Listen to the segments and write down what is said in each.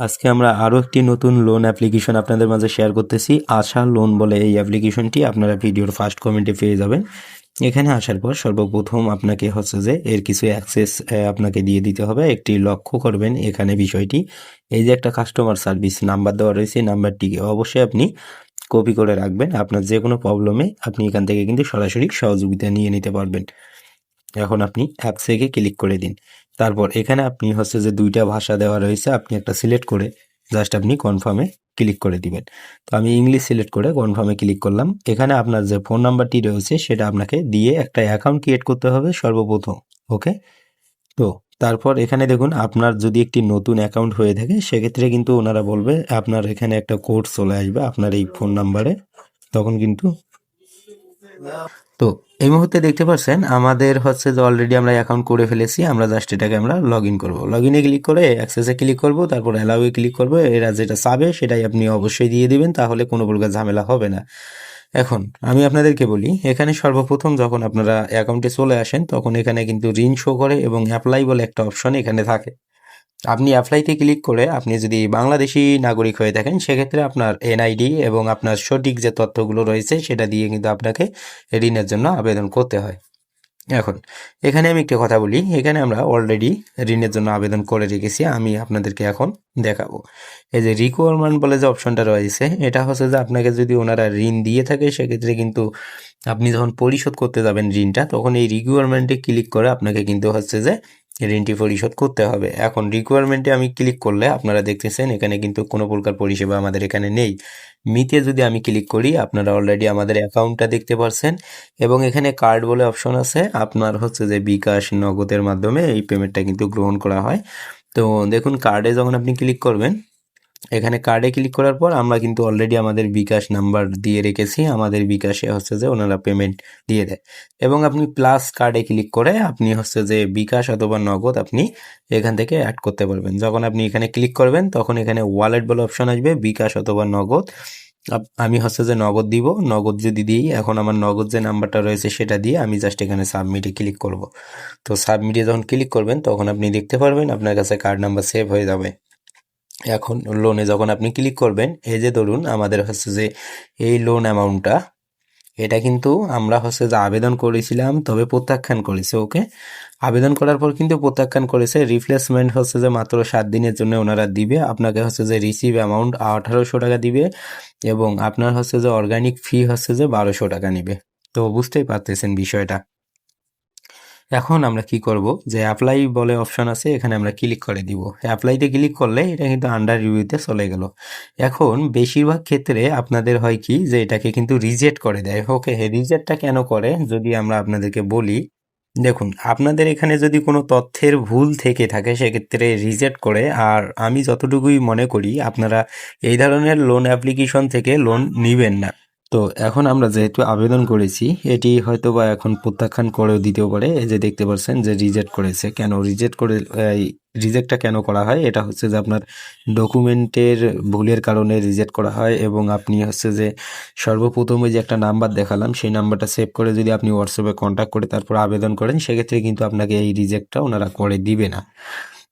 আজকে আমরা আরও একটি নতুন লোন অ্যাপ্লিকেশন আপনাদের মাঝে শেয়ার করতেছি। আশা লোন বলে এই অ্যাপ্লিকেশনটি আপনারা ভিডিওর ফার্স্ট কমেন্টে পেয়ে যাবেন। এখানে আসার পর সর্বপ্রথম আপনাকে হচ্ছে যে এর কিছু অ্যাক্সেস আপনাকে দিয়ে দিতে হবে। একটি লক্ষ্য করবেন এখানে বিষয়টি, এই যে একটা কাস্টমার সার্ভিস নাম্বার দেওয়া রয়েছে, নাম্বারটিকে অবশ্যই আপনি কপি করে রাখবেন। আপনার যে কোনো প্রবলেমে আপনি এখান থেকে কিন্তু সরাসরি সহযোগিতা নিয়ে নিতে পারবেন। এখন আপনি অ্যাপসে গিয়ে ক্লিক করে দিন। তারপর এখানে আপনি হচ্ছে যে ২টা ভাষা দেওয়া রয়েছে, আপনি একটা সিলেক্ট করে জাস্ট আপনি কনফার্মে ক্লিক করে দিবেন। তো আমি ইংলিশ সিলেক্ট করে কনফার্মে ক্লিক করলাম। এখানে আপনার যে ফোন নাম্বারটি রয়েছে সেটা আপনাকে দিয়ে একটা অ্যাকাউন্ট ক্রিয়েট করতে হবে সর্বপ্রথম। ওকে, তো তারপর এখানে দেখুন আপনার যদি একটি নতুন অ্যাকাউন্ট হয়ে থাকে সেক্ষেত্রে কিন্তু ওনারা বলবে আপনার এখানে একটা কোড চলে আসবে আপনার এই ফোন নাম্বারে, তখন কিন্তু তো এই মুহূর্তে দেখতে পাচ্ছেন আমাদের হচ্ছে যে অলরেডি আমরা অ্যাকাউন্ট করে ফেলেছি। আমরা জাস্ট এটাকে আমরা লগ ইন করবো। লগ ইনে ক্লিক করে অ্যাক্সেসে ক্লিক করব, তারপর অ্যালাউয়ে ক্লিক করবো। এরা যেটা চাবে সেটাই আপনি অবশ্যই দিয়ে দিবেন, তাহলে কোনো প্রকার ঝামেলা হবে না। এখন আমি আপনাদেরকে বলি, এখানে সর্বপ্রথম যখন আপনারা অ্যাকাউন্টে চলে আসেন তখন এখানে কিন্তু ঋণ শো করে এবং অ্যাপ্লাই বলে একটা অপশন এখানে থাকে। আপনি অ্যাপ্লাইতে ক্লিক করে আপনি যদি বাংলাদেশি নাগরিক হয়ে থাকেন সেক্ষেত্রে আপনার এনআইডি এবং আপনার সঠিক যে তথ্যগুলো রয়েছে সেটা দিয়ে কিন্তু আপনাকে ঋণের জন্য আবেদন করতে হয়। এখন এখানে আমি একটা কথা বলি, এখানে আমরা অলরেডি ঋণের জন্য আবেদন করে রেখেছি, আমি আপনাদেরকে এখন দেখাবো। এই যে রিকোয়ারমেন্ট বলে যে অপশনটা রয়েছে, এটা হচ্ছে যে আপনাকে যদি ওনারা ঋণ দিয়ে থাকে সেক্ষেত্রে কিন্তু আপনি যখন পরিশোধ করতে যাবেন ঋণটা, তখন এই রিকোয়ারমেন্টে ক্লিক করে আপনাকে কিন্তু হচ্ছে যে ঋণটি পরিশোধ করতে হবে। এখন রিকোয়ারমেন্টে আমি ক্লিক করলে আপনারা দেখতেছেন এখানে কিন্তু কোনো প্রকার পরিষেবা আমাদের এখানে নেই। মিতে যদি আমি ক্লিক করি আপনারা অলরেডি আমাদের অ্যাকাউন্টটা দেখতে পাচ্ছেন এবং এখানে কার্ড বলে অপশন আছে। আপনার হচ্ছে যে বিকাশ নগদের মাধ্যমে এই পেমেন্টটা কিন্তু গ্রহণ করা হয়। তো দেখুন কার্ডে যখন আপনি ক্লিক করবেন, এখানে কার্ডে ক্লিক করার পর আমরা কিন্তু অলরেডি আমাদের বিকাশ নাম্বার দিয়ে রেখেছি, আমাদের বিকাশে হচ্ছে যে ওনারা পেমেন্ট দিয়ে দেয়। এবং আপনি প্লাস কার্ডে ক্লিক করে আপনি হচ্ছে যে বিকাশ অথবা নগদ আপনি এখান থেকে অ্যাড করতে পারবেন। যখন আপনি এখানে ক্লিক করবেন তখন এখানে ওয়ালেট বলে অপশন আসবে, বিকাশ অথবা নগদ। আমি হচ্ছে যে নগদ দিব, নগদ যদি দিই এখন আমার নগদ যে নাম্বারটা রয়েছে সেটা দিয়ে আমি জাস্ট এখানে সাবমিটে ক্লিক করব। তো সাবমিটে যখন ক্লিক করবেন তখন আপনি দেখতে পারবেন আপনার কাছে কার্ড নাম্বার সেভ হয়ে যাবে। এখন লোনে যখন আপনি ক্লিক করবেন, এই যে ধরুন আমাদের হচ্ছে যে এই লোন অ্যামাউন্টটা, এটা কিন্তু আমরা হচ্ছে যে আবেদন করেছিলাম তবে প্রত্যাখ্যান করেছে। ওকে, আবেদন করার পর কিন্তু প্রত্যাখ্যান করেছে। রিপ্লেসমেন্ট হচ্ছে যে মাত্র 7 দিনের জন্য ওনারা দিবে আপনাকে, হচ্ছে যে রিসিভ অ্যামাউন্ট 1800 টাকা দিবে এবং আপনার হচ্ছে যে অর্গানিক ফি হচ্ছে যে 1200 টাকা নিবে। তো বুঝতেই পারতেছেন বিষয়টা। এখন আমরা কি করব, যে অ্যাপ্লাই বলে অপশন আছে এখানে আমরা ক্লিক করে দিব। অ্যাপ্লাইতে ক্লিক করলে এটা কিন্তু আন্ডার রিভিউতে চলে গেল। এখন বেশিরভাগ ক্ষেত্রে আপনাদের হয় কি যে এটাকে কিন্তু রিজেক্ট করে দেয়। ওকে, রিজেক্টটা কেন করে যদি আমরা আপনাদেরকে বলি, দেখুন আপনাদের এখানে যদি কোনো তথ্যের ভুল থেকে থাকে সেক্ষেত্রে রিজেক্ট করে। আর আমি যতটুকুই মনে করি আপনারা এই ধরনের লোন অ্যাপ্লিকেশন থেকে লোন নেবেন না। তো এখন আমরা যেহেতু আবেদন করেছি এটি হয়তো বা এখন প্রত্যাখ্যান করেও দিতেও পারে। এই যে দেখতে পাচ্ছেন যে রিজেক্ট করেছে। কেন রিজেক্ট করে, রিজেক্টটা কেন করা হয়, এটা হচ্ছে যে আপনার ডকুমেন্টের ভুলের কারণে রিজেক্ট করা হয়। এবং আপনি হচ্ছে যে সর্বপ্রথমে যে একটা নাম্বার দেখালাম সেই নাম্বারটা সেভ করে যদি আপনি হোয়াটসঅ্যাপে কন্ট্যাক্ট করে তারপর আবেদন করেন সেক্ষেত্রে কিন্তু আপনাকে এই রিজেক্টটা ওনারা করে দিবে না।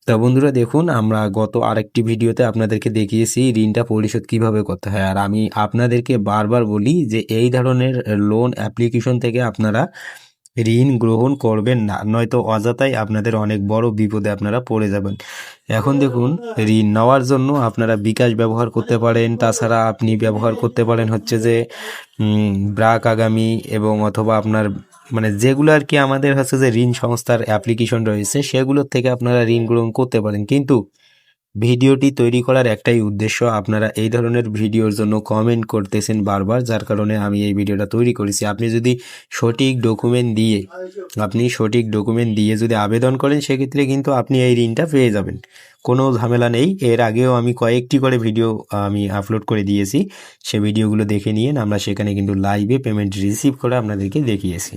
তা বন্ধুরা দেখুন, আমরা গত আরেকটি ভিডিওতে আপনাদেরকে দেখিয়েছি ঋণটা পরিশোধ কিভাবে করতে হয়। আর আমি আপনাদেরকে বারবার বলি যে এই ধরনের লোন অ্যাপ্লিকেশন থেকে আপনারা ঋণ গ্রহণ করবেন না, নয়তো অযথাই আপনাদের অনেক বড় বিপদে আপনারা পড়ে যাবেন। এখন দেখুন, ঋণ নেওয়ার জন্য আপনারা বিকাশ ব্যবহার করতে পারেন, তাছাড়া আপনি ব্যবহার করতে পারেন হচ্ছে যে ব্রাক আগামী এবং অথবা আপনার মানে যেগুলো আর কি আমাদের হচ্ছে যে ঋণ সংস্থার অ্যাপ্লিকেশন রয়েছে সেগুলোর থেকে আপনারা ঋণ গ্রহণ করতে পারেন। কিন্তু ভিডিওটি তৈরি করার একটাই উদ্দেশ্য, আপনারা এই ধরনের ভিডিওর জন্য কমেন্ট করতেছেন বারবার, যার কারণে আমি এই ভিডিওটা তৈরি করেছি। আপনি যদি সঠিক ডকুমেন্ট দিয়ে যদি আবেদন করেন সেক্ষেত্রে কিন্তু আপনি এই ঋণটা পেয়ে যাবেন, কোনো ঝামেলা নেই। এর আগেও আমি কয়েকটি করে ভিডিও আমি আপলোড করে দিয়েছি, সে ভিডিওগুলো দেখে নিন। আমরা সেখানে কিন্তু লাইভে পেমেন্ট রিসিভ করে আপনাদেরকে দেখিয়েছি।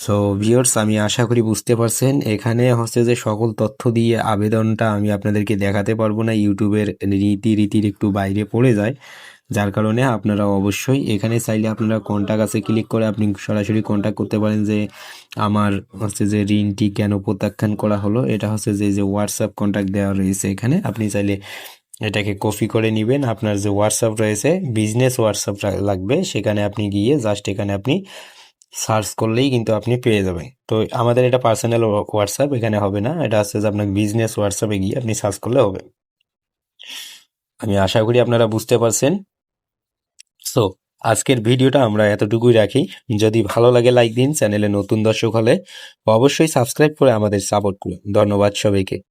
সো ভিউয়ার্স, আমি আশা করি বুঝতে পারছেন। এখানে হচ্ছে যে সকল তথ্য দিয়ে আবেদনটা আমি আপনাদেরকে দেখাতে পারবো না, ইউটিউবের রীতির একটু বাইরে পড়ে যায়। যার কারণে আপনারা অবশ্যই এখানে চাইলে আপনারা কন্ট্যাক্ট আছে ক্লিক করে আপনি সরাসরি কন্ট্যাক্ট করতে পারেন যে আমার হচ্ছে যে ঋণটি কেন প্রত্যাখ্যান করা হলো। এটা হচ্ছে যে হোয়াটসঅ্যাপ কন্ট্যাক্ট দেওয়া রয়েছে এখানে, আপনি চাইলে এটাকে কপি করে নেবেন। আপনার যে হোয়াটসঅ্যাপ রয়েছে বিজনেস হোয়াটসঅ্যাপ লাগবে, সেখানে আপনি গিয়ে জাস্ট এখানে আপনি সার্চ করলেই কিন্তু আপনি পেয়ে যাবেন। তো আমাদের এটা পার্সোনাল হোয়াটসঅ্যাপ এখানে হবে না, এটা হচ্ছে যে আপনার বিজনেস হোয়াটসঅ্যাপে গিয়ে আপনি সার্চ করলে হবে। আমি আশা করি আপনারা বুঝতে পারছেন। সো আজকের ভিডিওটা আমরা এতটুকুই রাখি। যদি ভালো লাগে লাইক দিন, চ্যানেলে নতুন দর্শক হলে অবশ্যই সাবস্ক্রাইব করে আমাদের সাপোর্ট করুন। ধন্যবাদ সবাইকে।